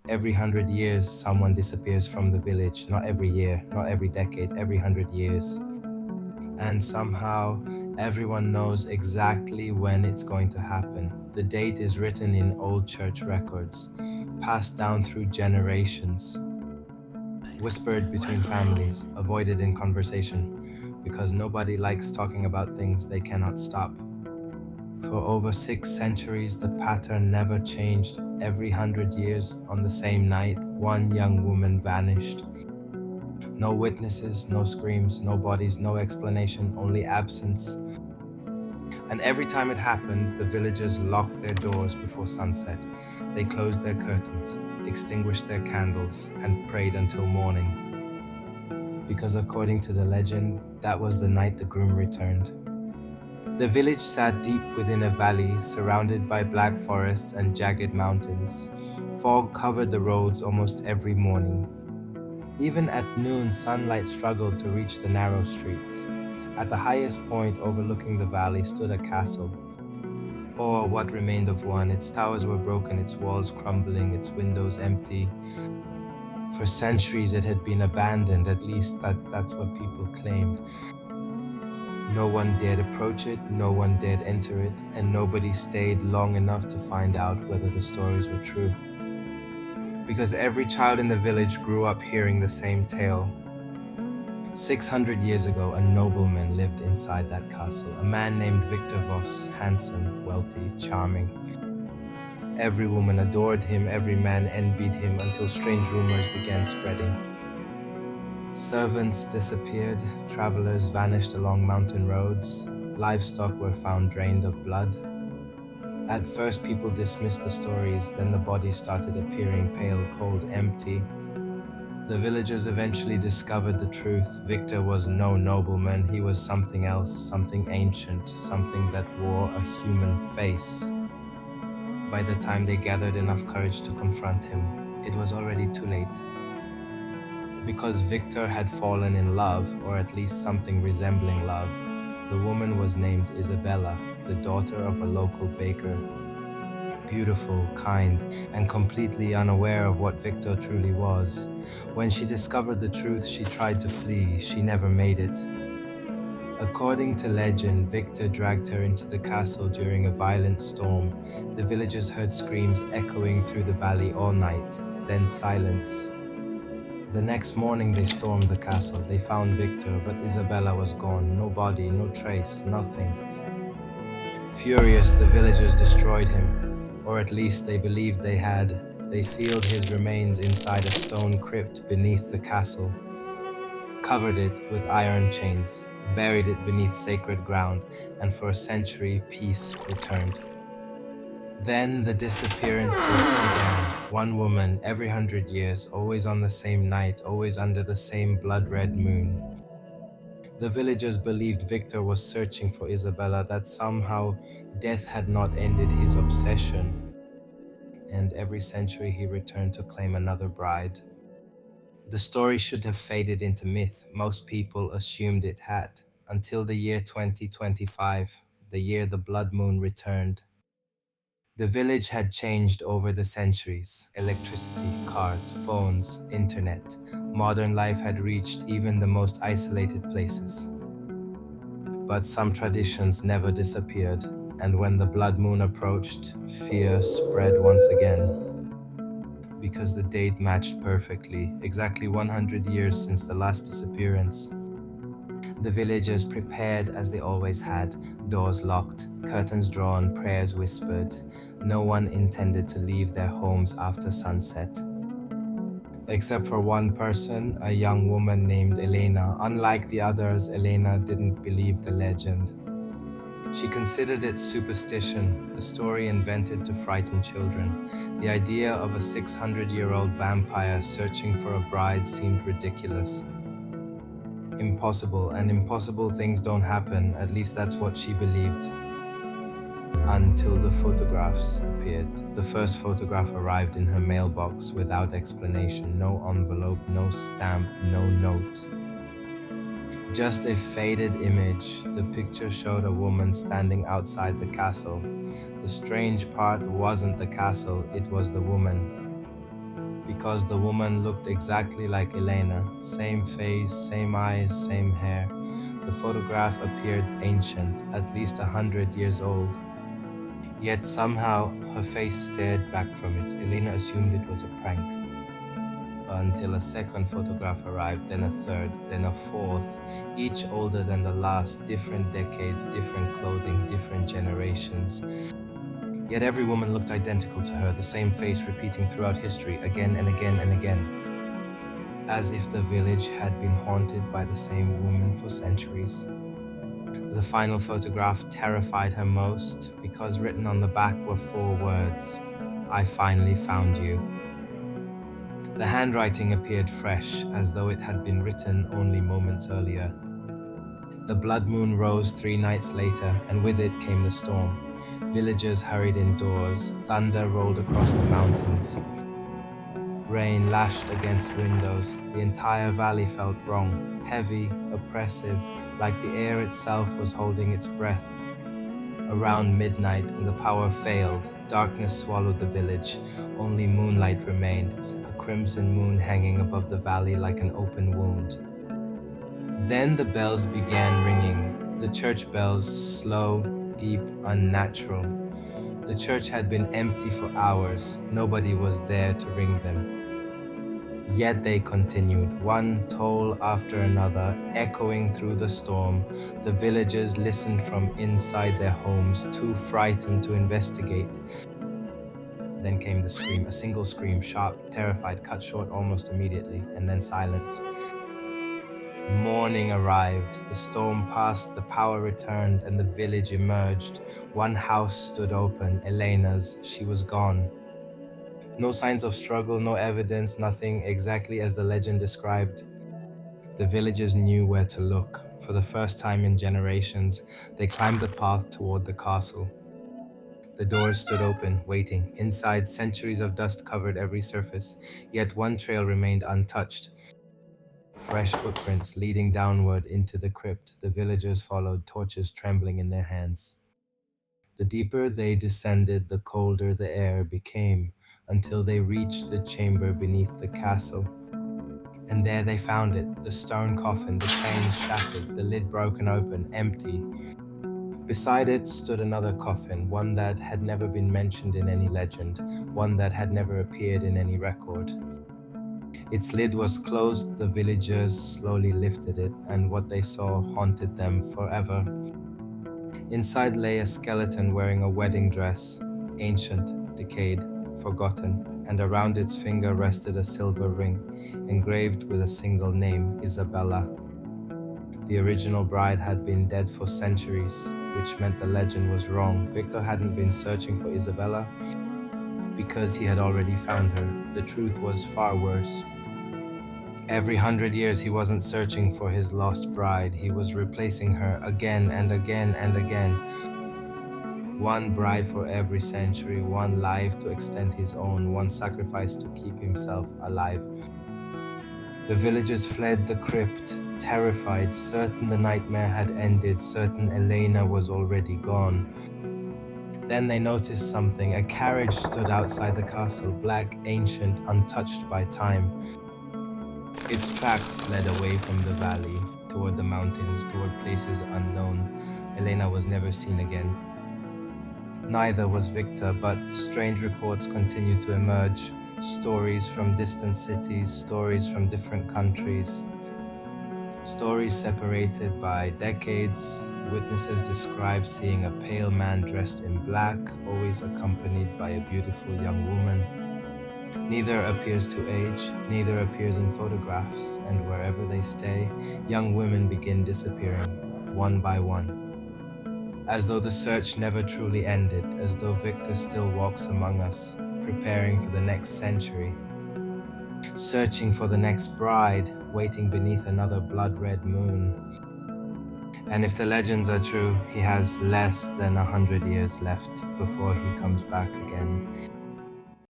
Every 100 years, someone disappears from the village. Not every year, not every decade, every 100 years. And somehow, everyone knows exactly when it's going to happen. The date is written in old church records, passed down through generations, whispered between families, avoided in conversation, because nobody likes talking about things they cannot stop. For over 6 centuries, the pattern never changed. Every 100 years, on the same night, one young woman vanished. No witnesses, no screams, no bodies, no explanation, only absence. And every time it happened, the villagers locked their doors before sunset. They closed their curtains, extinguished their candles, and prayed until morning. Because according to the legend, that was the night the groom returned. The village sat deep within a valley, surrounded by black forests and jagged mountains. Fog covered the roads almost every morning. Even at noon, sunlight struggled to reach the narrow streets. At the highest point overlooking the valley stood a castle, or what remained of one. Its towers were broken, its walls crumbling, its windows empty. For centuries it had been abandoned, at least that's what people claimed. No one dared approach it, no one dared enter it, and nobody stayed long enough to find out whether the stories were true. Because every child in the village grew up hearing the same tale. 600 years ago, a nobleman lived inside that castle, a man named Victor Voss, handsome, wealthy, charming. Every woman adored him, every man envied him, until strange rumors began spreading. Servants disappeared, travelers vanished along mountain roads, livestock were found drained of blood. At first people dismissed the stories, then the bodies started appearing pale, cold, empty. The villagers eventually discovered the truth. Victor was no nobleman, he was something else, something ancient, something that wore a human face. By the time they gathered enough courage to confront him, it was already too late. Because Victor had fallen in love, or at least something resembling love, the woman was named Isabella, the daughter of a local baker. Beautiful, kind, and completely unaware of what Victor truly was. When she discovered the truth, she tried to flee. She never made it. According to legend, Victor dragged her into the castle during a violent storm. The villagers heard screams echoing through the valley all night, then silence. The next morning they stormed the castle. They found Victor, but Isabella was gone. No body, no trace, nothing. Furious, the villagers destroyed him, or at least they believed they had. They sealed his remains inside a stone crypt beneath the castle, covered it with iron chains, buried it beneath sacred ground, and for a century peace returned. Then the disappearances began. One woman every 100 years, always on the same night, always under the same blood-red moon. The villagers believed Victor was searching for Isabella, that somehow death had not ended his obsession, and every century he returned to claim another bride. The story should have faded into myth. Most people assumed it had, until the year 2025, the year the blood moon returned. The village had changed over the centuries. Electricity, cars, phones, internet. Modern life had reached even the most isolated places. But some traditions never disappeared, and when the blood moon approached, fear spread once again. Because the date matched perfectly, exactly 100 years since the last disappearance. The villagers prepared as they always had, doors locked, curtains drawn, prayers whispered. No one intended to leave their homes after sunset. Except for one person, a young woman named Elena. Unlike the others, Elena didn't believe the legend. She considered it superstition, a story invented to frighten children. The idea of a 600-year-old vampire searching for a bride seemed ridiculous. Impossible, and impossible things don't happen, at least that's what she believed. Until the photographs appeared. The first photograph arrived in her mailbox without explanation, no envelope, no stamp, no note. Just a faded image. The picture showed a woman standing outside the castle. The strange part wasn't the castle, it was the woman. because the woman looked exactly like Elena. Same face, same eyes, same hair. The photograph appeared ancient, at least 100 years old. Yet somehow her face stared back from it. Elena assumed it was a prank. Until a second photograph arrived, then a third, then a fourth, each older than the last, different decades, different clothing, different generations. Yet every woman looked identical to her, the same face repeating throughout history, again and again and again, as if the village had been haunted by the same woman for centuries. The final photograph terrified her most because written on the back were 4 words: "I finally found you." The handwriting appeared fresh, as though it had been written only moments earlier. The blood moon rose 3 nights later, and with it came the storm. Villagers hurried indoors, thunder rolled across the mountains. Rain lashed against windows. The entire valley felt wrong, heavy, oppressive, like the air itself was holding its breath. Around midnight, and the power failed. Darkness swallowed the village. Only moonlight remained, a crimson moon hanging above the valley like an open wound. Then the bells began ringing. The church bells, slow, deep, unnatural. The church had been empty for hours. Nobody was there to ring them. Yet they continued, one toll after another, echoing through the storm. The villagers listened from inside their homes, too frightened to investigate. Then came the scream, a single scream, sharp, terrified, cut short almost immediately, and then silence. Morning arrived, the storm passed, the power returned, and the village emerged. One house stood open, Elena's. She was gone. No signs of struggle, no evidence, nothing exactly as the legend described. The villagers knew where to look. For the first time in generations, they climbed the path toward the castle. The doors stood open, waiting. Inside, centuries of dust covered every surface, yet one trail remained untouched. Fresh footprints leading downward into the crypt. The villagers followed, torches trembling in their hands. The deeper they descended, the colder the air became, until they reached the chamber beneath the castle. And there they found it, the stone coffin, the chains shattered, the lid broken open, empty. Beside it stood another coffin, one that had never been mentioned in any legend, one that had never appeared in any record. Its lid was closed, the villagers slowly lifted it, and what they saw haunted them forever. Inside lay a skeleton wearing a wedding dress, ancient, decayed, forgotten, and around its finger rested a silver ring, engraved with a single name, Isabella. The original bride had been dead for centuries, which meant the legend was wrong. Victor hadn't been searching for Isabella because he had already found her. The truth was far worse. Every 100 years he wasn't searching for his lost bride, he was replacing her again and again and again. One bride for every century, one life to extend his own, one sacrifice to keep himself alive. The villagers fled the crypt, terrified, certain the nightmare had ended, certain Elena was already gone. Then they noticed something. A carriage stood outside the castle, black, ancient, untouched by time. Its tracks led away from the valley, toward the mountains, toward places unknown. Elena was never seen again. Neither was Victor, but strange reports continued to emerge. Stories from distant cities, stories from different countries. Stories separated by decades. Witnesses describe seeing a pale man dressed in black, always accompanied by a beautiful young woman. Neither appears to age, neither appears in photographs, and wherever they stay, young women begin disappearing, one by one. As though the search never truly ended, as though Victor still walks among us, preparing for the next century. Searching for the next bride, waiting beneath another blood-red moon. And if the legends are true, he has less than 100 years left before he comes back again.